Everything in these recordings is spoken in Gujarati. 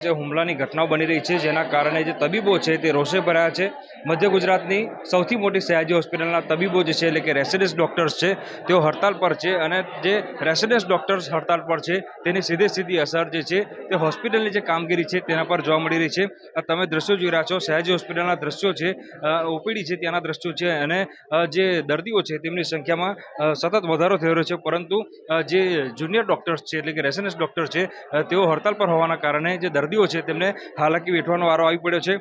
જે હુમલાની ઘટનાઓ બની રહી છે જેના કારણે જે તબીબો છે તે રોષે ભરાયા છે। મધ્ય ગુજરાતની સૌથી મોટી સયાજી હોસ્પિટલના તબીબો જે છે એટલે કે રેસિડેન્સ ડોક્ટર્સ છે તેઓ હડતાલ પર છે અને જે રેસિડેન્સ ડોક્ટર્સ હડતાલ પર છે તેની સીધી અસર જે છે તે હોસ્પિટલની જે કામગીરી છે તેના પર જોવા મળી રહી છે। તમે દ્રશ્યો જોઈ રહ્યા છો, સયાજી હોસ્પિટલના દ્રશ્યો છે, ઓપીડી છે ત્યાંના દ્રશ્યો છે અને જે દર્દીઓ છે તેમની સંખ્યામાં સતત વધારો થઈ રહ્યો છે, પરંતુ જે જુનિયર ડોક્ટર્સ છે એટલે કે રેસિડેન્સ ડોક્ટર છે તેઓ હડતાલ પર હોવાના કારણે જે દર્દીઓ છે તેમને હાલાકી વેઠવાનો વારો આવી પડ્યો છે।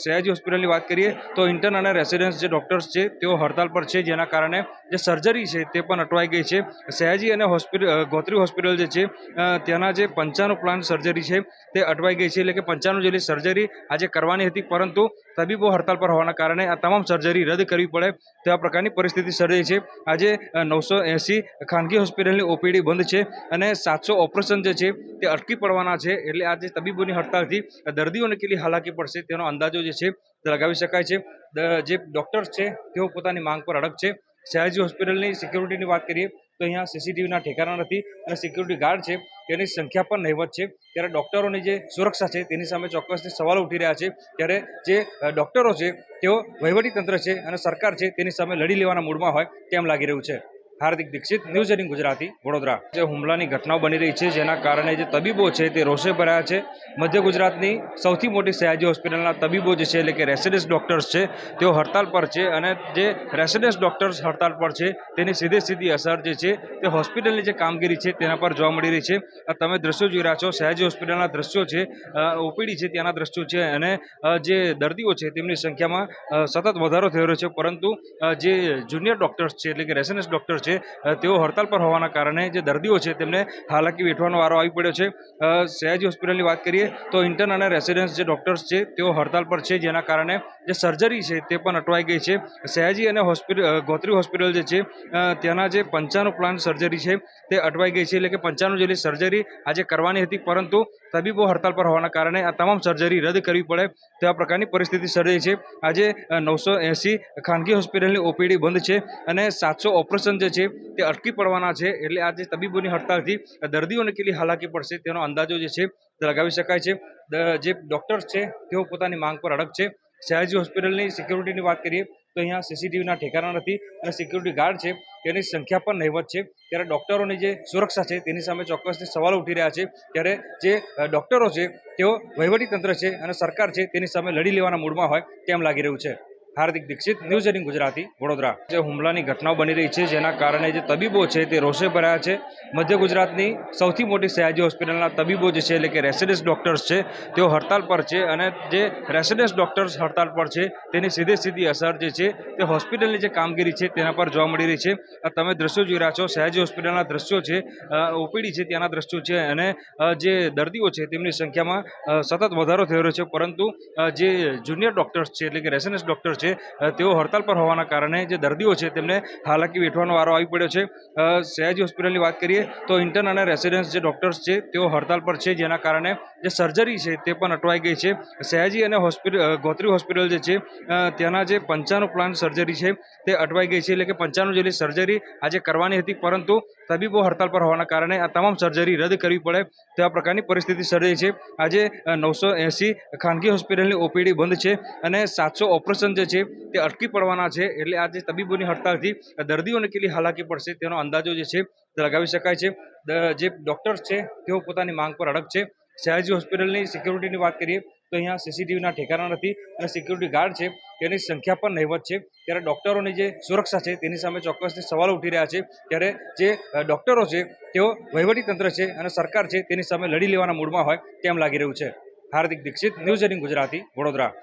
સયાજી હોસ્પિટલની વાત કરીએ તો ઇન્ટર્ન અને રેસિડેન્સ જે ડોક્ટર્સ છે તેઓ હડતાલ પર છે, જેના કારણે જે સર્જરી છે તે પણ અટવાઈ ગઈ છે। સયાજી અને ગોત્રી હોસ્પિટલ જે છે ત્યાંના જે 95 પ્લાન સર્જરી છે તે અટવાઈ ગઈ છે, એટલે કે 95 જેટલી સર્જરી આજે કરવાની હતી, પરંતુ તબીબો હડતાલ પર હોવાના કારણે આ તમામ સર્જરી રદ કરવી પડે તેવા પ્રકારની પરિસ્થિતિ સર્જાઈ છે। આજે 980 ખાનગી હોસ્પિટલની ઓપીડી બંધ છે અને 700 ઓપરેશન જે છે તે અટકી પડવાના છે, એટલે આજે તબીબોની હડતાલથી દર્દીઓને કેટલી હાલાકી પડશે તેનો અંદાજો જે છે તે લગાવી શકાય છે। જે ડોક્ટર્સ છે તેઓ પોતાની માંગ પર અડગ છે। સયાજી હોસ્પિટલની સિક્યુરિટીની વાત કરીએ તો અહીંયા સીસીટીવીના ઠેકાણા નથી અને સિક્યુરિટી ગાર્ડ છે તેની સંખ્યા પણ નહીવત છે, ત્યારે ડોક્ટરોની જે સુરક્ષા છે તેની સામે ચોક્કસથી સવાલો ઉઠી રહ્યા છે। ત્યારે જે ડોક્ટરો છે તેઓ વહીવટીતંત્ર છે અને સરકાર છે તેની સામે લડી લેવાના મૂડમાં હોય તેમ લાગી રહ્યું છે। હાર્દિક દીક્ષિત, ન્યૂઝ 18 ગુજરાતી, વડોદરા। જે હુમલાની ઘટનાઓ બની રહી છે જેના કારણે જે તબીબો છે તે રોષે ભરાયા છે। મધ્ય ગુજરાતની સૌથી મોટી સયાજી હોસ્પિટલના તબીબો જે છે એટલે કે રેસિડેન્સ ડોક્ટર્સ છે તેઓ હડતાલ પર છે અને જે રેસિડેન્સ ડોક્ટર્સ હડતાલ પર છે તેની સીધી અસર જે છે તે હોસ્પિટલની જે કામગીરી છે તેના પર જોવા મળી રહી છે। તમે દ્રશ્યો જોઈ રહ્યા છો, સયાજી હોસ્પિટલના દ્રશ્યો છે, ઓપીડી છે ત્યાંના દ્રશ્યો છે અને જે દર્દીઓ છે તેમની સંખ્યામાં સતત વધારો થઈ રહ્યો છે, પરંતુ જે જુનિયર ડોક્ટર્સ છે એટલે કે રેસિડેન્સ ડોક્ટર છે તેઓ હડતાલ પર હોવાના કારણે જે દર્દીઓ છે તેમને હાલાકી વેઠવાનો વારો આવી પડ્યો છે। સયાજી હોસ્પિટલની વાત કરીએ તો ઇન્ટર્ન અને રેસિડેન્સ જે ડોક્ટર્સ છે તેઓ હડતાલ પર છે, જેના કારણે જે સર્જરી છે તે પણ અટવાઈ ગઈ છે। સયાજી અને ગોત્રી હોસ્પિટલ જે છે ત્યાંના જે 95 પ્લાન સર્જરી છે તે અટવાઈ ગઈ છે, એટલે કે 95 જેટલી સર્જરી આજે કરવાની હતી, પરંતુ તબીબો હડતાલ પર હોવાના કારણે આ તમામ સર્જરી રદ કરવી પડે તેવા પ્રકારની પરિસ્થિતિ સર્જાઈ છે। આજે 980 ખાનગી હોસ્પિટલની ઓપીડી બંધ છે અને 700 ઓપરેશન જે છે તે અટકી પડવાના છે, એટલે આજે તબીબોની હડતાલથી દર્દીઓને કેટલી હાલાકી પડશે તેનો અંદાજો જે છે તે લગાવી શકાય છે। જે ડોક્ટર્સ છે તેઓ પોતાની માંગ પર અડગ છે। સયાજી હોસ્પિટલની સિક્યુરિટીની વાત કરીએ તો અહીંયા સીસીટીવીના ઠેકાણા નથી અને સિક્યુરિટી ગાર્ડ છે તેની સંખ્યા પણ નહીવત છે, ત્યારે ડોક્ટરોની જે સુરક્ષા છે તેની સામે ચોક્કસથી સવાલો ઉઠી રહ્યા છે। ત્યારે જે ડોક્ટરો છે તેઓ વહીવટીતંત્ર છે અને સરકાર છે તેની સામે લડી લેવાના મૂડમાં હોય તેમ લાગી રહ્યું છે। હાર્દિક દીક્ષિત, ન્યૂઝ 18 ગુજરાતી, વડોદરા। જે હુમલાની ઘટનાઓ બની રહી છે જેના કારણે જે તબીબો છે તે રોષે ભરાયા છે। મધ્ય ગુજરાતની સૌથી મોટી સયાજી હોસ્પિટલના તબીબો જે છે એટલે કે રેસિડેન્સ ડોક્ટર્સ છે તેઓ હડતાલ પર છે અને જે રેસિડેન્સ ડોક્ટર્સ હડતાલ પર છે તેની સીધી અસર જે છે તે હોસ્પિટલની જે કામગીરી છે તેના પર જોવા મળી રહી છે। તમે દ્રશ્યો જોઈ રહ્યા છો, સયાજી હોસ્પિટલના દ્રશ્યો છે, ઓપીડી છે ત્યાંના દ્રશ્યો છે અને જે દર્દીઓ છે તેમની સંખ્યામાં સતત વધારો થઈ રહ્યો છે, પરંતુ જે જુનિયર ડોક્ટર્સ છે એટલે કે રેસિડેન્સ ડોક્ટર છે તેઓ હડતાલ પર હોવાના કારણે જે દર્દીઓ છે તેમને હાલાકી વેઠવાનો વારો આવી પડ્યો છે। સયાજી હોસ્પિટલની વાત કરીએ તો ઇન્ટર્ન અને રેસિડેન્સ જે ડોક્ટર્સ છે તેઓ હડતાલ પર છે, જેના કારણે જે સર્જરી છે તે પણ અટવાઈ ગઈ છે। સયાજી અને ગોત્રી હોસ્પિટલ જે છે ત્યાંના જે 95 પ્લાન સર્જરી છે તે અટવાઈ ગઈ છે, એટલે કે 95 જેટલી સર્જરી આજે કરવાની હતી, પરંતુ તબીબો હડતાલ પર હોવાના કારણે આ તમામ સર્જરી રદ કરવી પડે તેવા પ્રકારની પરિસ્થિતિ સર્જાઈ છે। આજે 980 ખાનગી હોસ્પિટલની ઓપીડી બંધ છે અને 700 ઓપરેશન જે છે તે અટકી પડવાના છે, એટલે આજે તબીબોની હડતાલથી દર્દીઓને કેટલી હાલાકી પડશે તેનો અંદાજો જે છે તે લગાવી શકાય છે। જે ડોક્ટર્સ છે તેઓ પોતાની માંગ પર અડગ છે। સયાજી હોસ્પિટલની સિક્યુરિટીની વાત કરીએ તો અહીંયા સીસીટીવીના ઠેકાણા નથી અને સિક્યુરિટી ગાર્ડ છે તેની સંખ્યા પણ નહીવત છે, ત્યારે ડોક્ટરોની જે સુરક્ષા છે તેની સામે ચોક્કસથી સવાલો ઉઠી રહ્યા છે। ત્યારે જે ડોક્ટરો છે તેઓ વહીવટીતંત્ર છે અને સરકાર છે તેની સામે લડી લેવાના મૂડમાં હોય તેમ લાગી રહ્યું છે। હાર્દિક દીક્ષિત, ન્યૂઝ 18 ગુજરાતી, વડોદરા।